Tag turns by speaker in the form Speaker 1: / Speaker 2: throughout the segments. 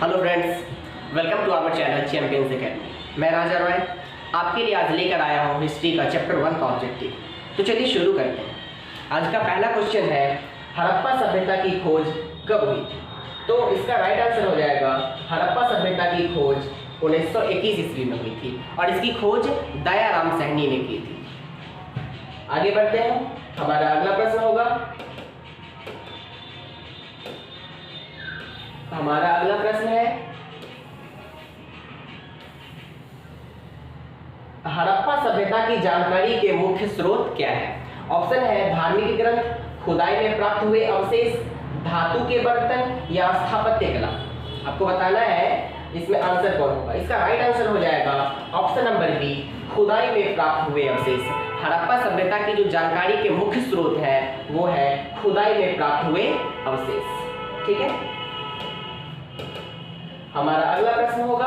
Speaker 1: Hello friends, welcome to our channel champions academy. मैं राजा रॉय आपके लिए आज लेकर आया हूँ हिस्ट्री का चैप्टर 1 का ऑब्जेक्टिव। तो चलिए शुरू करते हैं। आज का पहला क्वेश्चन है, हड़प्पा सभ्यता की खोज कब हुई? तो इसका राइट आंसर हो जाएगा, हड़प्पा सभ्यता की खोज 1921 ईस्वी में हुई थी और इसकी खोज दयाराम साहनी ने की थी। आगे बढ़ते हैं। हमारा अगला प्रश्न होगा, हमारा अगला प्रश्न है, हड़प्पा सभ्यता की जानकारी के मुख्य स्रोत क्या है? ऑप्शन है धार्मिक ग्रंथ, खुदाई में प्राप्त हुए अवशेष, धातु के बर्तन या स्थापत्य कला। आपको बताना है इसमें आंसर कौन होगा। इसका राइट आंसर हो जाएगा ऑप्शन नंबर बी, खुदाई में प्राप्त हुए अवशेष। हड़प्पा सभ्यता की जो जानकारी के मुख्य स्रोत है वो है खुदाई में प्राप्त हुए अवशेष। ठीक है। हमारा अगला प्रश्न होगा,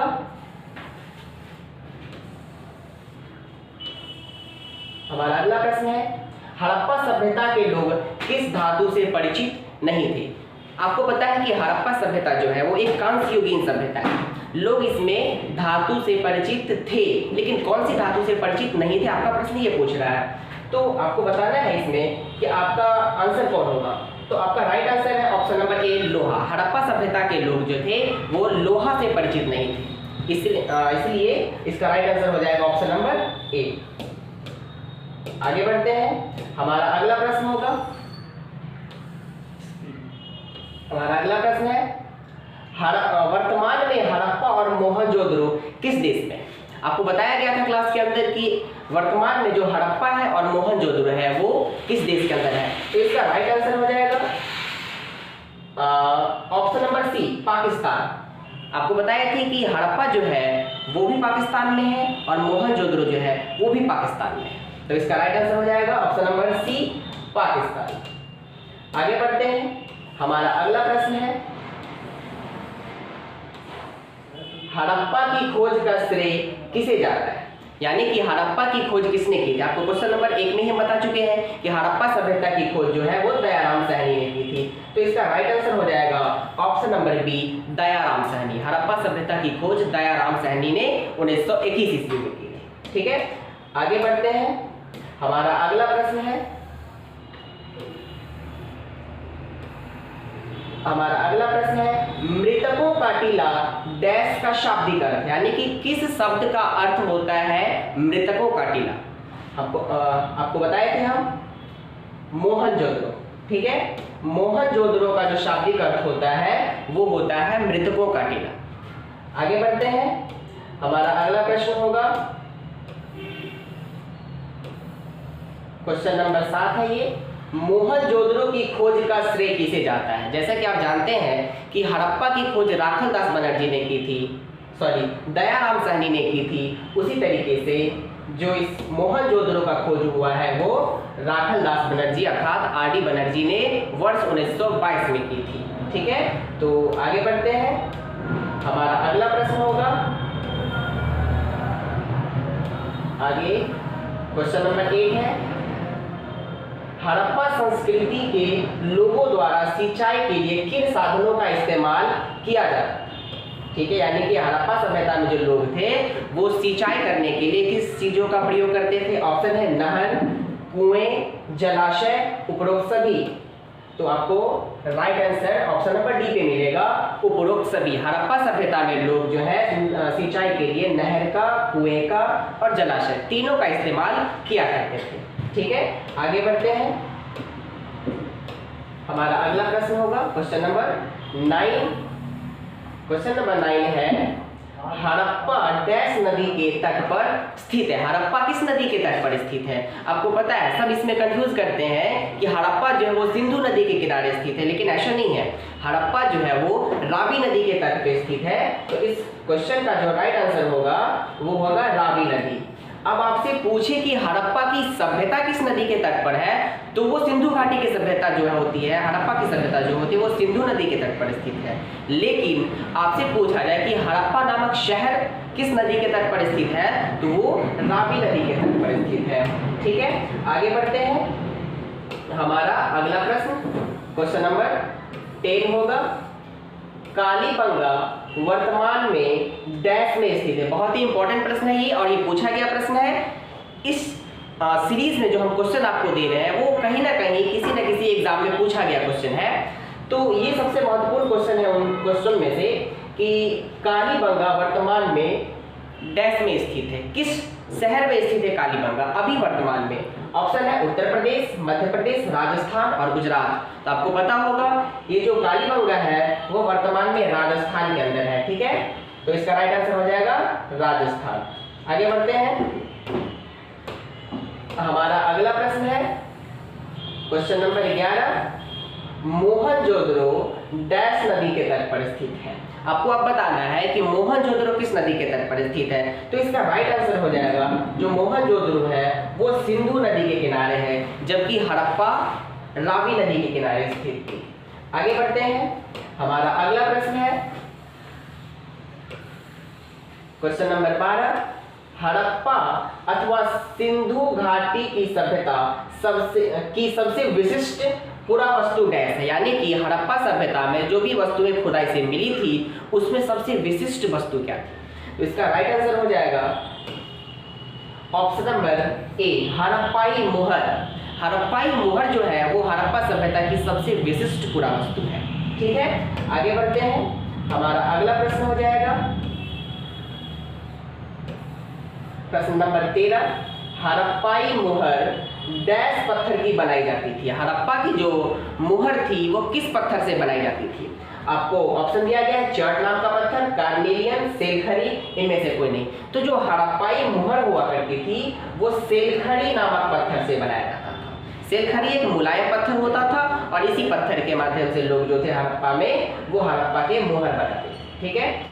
Speaker 1: हमारा अगला प्रश्न है, हड़प्पा सभ्यता के लोग किस धातु से परिचित नहीं थे? आपको पता है कि हड़प्पा सभ्यता जो है वो एक कांस्य युगीन सभ्यता है। लोग इसमें धातु से परिचित थे, लेकिन कौन सी धातु से परिचित नहीं थे, आपका प्रश्न ये पूछ रहा है। तो आपको बताना है इसमें कि आपका आंसर कौन होगा। तो आपका राइट आंसर है ऑप्शन नंबर ए, लोहा। हड़प्पा सभ्यता के लोग जो थे वो लोहा से परिचित नहीं थे, इसलिए इसका राइट आंसर हो जाएगा ऑप्शन नंबर ए। आगे बढ़ते हैं। हमारा अगला प्रश्न होगा, हमारा अगला प्रश्न है, वर्तमान में हड़प्पा और मोहनजोदड़ो किस देश में? आपको बताया गया था क्लास के अंदर कि वर्तमान में जो हड़प्पा है और मोहनजोदड़ो है वो किस देश के अंदर है। तो इसका राइट आंसर हो जाएगा ऑप्शन नंबर सी, पाकिस्तान। आपको बताया थी कि हड़प्पा जो है वो भी पाकिस्तान में है और मोहनजोदड़ो जो है वो भी पाकिस्तान में है। तो इसका राइट आंसर हो जाएगा ऑप्शन नंबर सी, पाकिस्तान। आगे बढ़ते हैं। हमारा अगला प्रश्न है, हड़प्पा की खोज का श्रेय किसे जाता है? यानी कि हड़प्पा की खोज किसने की थी? आपको क्वेश्चन नंबर 1 में ही बता चुके हैं कि हड़प्पा सभ्यता की खोज जो है वो दयाराम साहनी ने की थी। तो इसका राइट आंसर हो जाएगा option number B, Dayaram Sahni. Harappa सभ्यता की खोज दयाराम साहनी ने 1921 ईस्वी में की थी। ठीक है। आगे बढ़ते हैं। हमारा अगला प्रश्न है, हमारा अगला प्रश्न है, मृतकों का टीला डैश का शाब्दिक अर्थ, यानी कि किस शब्द का अर्थ होता है मृतकों का टीला? आपको बताए थे हम मोहनजोदड़ो। ठीक है। मोहनजोदड़ो का जो शाब्दिक अर्थ होता है वो होता है मृतकों का टीला। आगे बढ़ते हैं। हमारा अगला प्रश्न होगा, क्वेश्चन नंबर 7 है ये, मोहनजोदड़ो की खोज का श्रेय किसे जाता है? जैसा कि आप जानते हैं कि हड़प्पा की खोज राखलदास बनर्जी ने की थी, दयाराम साहनी ने की थी। उसी तरीके से जो इस मोहनजोदड़ो का खोज हुआ है वो राखलदास बनर्जी अर्थात आर डी बनर्जी ने वर्ष 1922 में की थी। ठीक है। तो आगे बढ़ते हैं। हमारा अगला प्रश्न होगा, आगे क्वेश्चन नंबर 8 है, हड़प्पा संस्कृति के लोगों द्वारा सिंचाई के लिए किन साधनों का इस्तेमाल किया जाता है? ठीक है। यानी कि हड़प्पा सभ्यता में जो लोग थे वो सिंचाई करने के लिए किस चीजों का प्रयोग करते थे? ऑप्शन है नहर, कुएं, जलाशय, उपरोक्त सभी। तो आपको right answer option number D पे मिलेगा, उपरोक्त सभी। हड़प्पा सभ्यता में लोग जो है सिंचाई के लिए नहर का, कुएं का और जलाशय तीनों का इस्तेमाल किया करते थे। ठीक है। आगे बढ़ते हैं। हमारा अगला प्रश्न होगा क्वेश्चन नंबर 9। क्वेश्चन नंबर 9 है, हड़प्पा डैश नदी के तट पर स्थित है। हड़प्पा किस नदी के तट पर स्थित है? आपको पता है, सब इसमें कंफ्यूज करते हैं कि हड़प्पा जो है वो सिंधु नदी के किनारे स्थित है, लेकिन ऐसा नहीं है। हड़प्पा जो है वो रावी नदी के तट पर स्थित है। तो इस क्वेश्चन का जो राइट आंसर होगा वो होगा रावी नदी। अब आपसे पूछे कि हड़प्पा की सभ्यता किस नदी के तट पर है, तो वो सिंधु घाटी की सभ्यता जो है होती है, हड़प्पा की सभ्यता जो होती है वो सिंधु नदी के तट पर स्थित है। लेकिन आपसे पूछा जाए कि हड़प्पा नामक शहर किस नदी के तट पर स्थित है, तो वो रावी नदी के तट पर स्थित है। ठीक है। आगे बढ़ते हैं। हमारा अगला प्रश्न क्वेश्चन नंबर 10 होगा। कालीबंगा वर्तमान में डैश में स्थित है। बहुत ही इंपॉर्टेंट प्रश्न है ये, और ये पूछा गया प्रश्न है। इस सीरीज में जो हम क्वेश्चन आपको दे रहे हैं वो कहीं ना कहीं किसी न किसी एग्जाम में पूछा गया क्वेश्चन है। तो ये सबसे महत्वपूर्ण क्वेश्चन है उन क्वेश्चन में से कि कालीबंगा वर्तमान में डैश में स्थित है, किस शहर में स्थित है कालीबंगा अभी वर्तमान में। ऑप्शन है उत्तर प्रदेश, मध्य प्रदेश, राजस्थान और गुजरात। तो आपको पता होगा ये जो कालीबंगा है वो वर्तमान में राजस्थान के अंदर है, ठीक है। तो इसका राइट आंसर हो जाएगा राजस्थान। आगे बढ़ते हैं, हमारा अगला प्रश्न है क्वेश्चन नंबर 11। मोहनजोदड़ो डैश नदी के तट पर स्थित है। आपको अब बताना है कि मोहनजोदड़ो किस नदी के तट पर स्थित है। तो इसका राइट आंसर हो जाएगा जो मोहनजोदड़ो है वो सिंधु नदी के किनारे है, जबकि हड़प्पा रावी नदी के किनारे स्थित थी। आगे बढ़ते हैं, हमारा अगला प्रश्न है क्वेश्चन नंबर 12। हड़प्पा अथवा सिंधु घाटी की सभ्यता सबसे विशिष्ट पुरावस्तु डैश है, यानी कि हड़प्पा सभ्यता में जो भी वस्तुएं खुदाई से मिली थी उसमें सबसे विशिष्ट वस्तु क्या थी। तो इसका राइट आंसर हो जाएगा ऑप्शन नंबर ए, हड़प्पाई मोहर। हड़प्पाई मोहर जो है वो हड़प्पा सभ्यता की सबसे विशिष्ट पुरावस्तु है, ठीक है। आगे बढ़ते हैं, हमारा अगला प्रश्न हो जाएगा प्रश्न नंबर 13। हड़प्पाई मोहर डैश पत्थर की बनाई जाती थी। हड़प्पा की जो मोहर थी वो किस पत्थर से बनाई जाती थी। आपको ऑप्शन दिया गया है चर्ट नाम का पत्थर, कार्नेलियन, सेलखड़ी, इनमें से कोई नहीं। तो जो हड़प्पाई मोहर हुआ करती थी वो सेलखड़ी नामक पत्थर से बनाया जाता था। सेलखड़ी एक मुलायम पत्थर होता था और इसी पत्थर के माध्यम से लोग जो थे हड़प्पा में वो हड़प्पा के मोहर बनाते थे, ठीक है।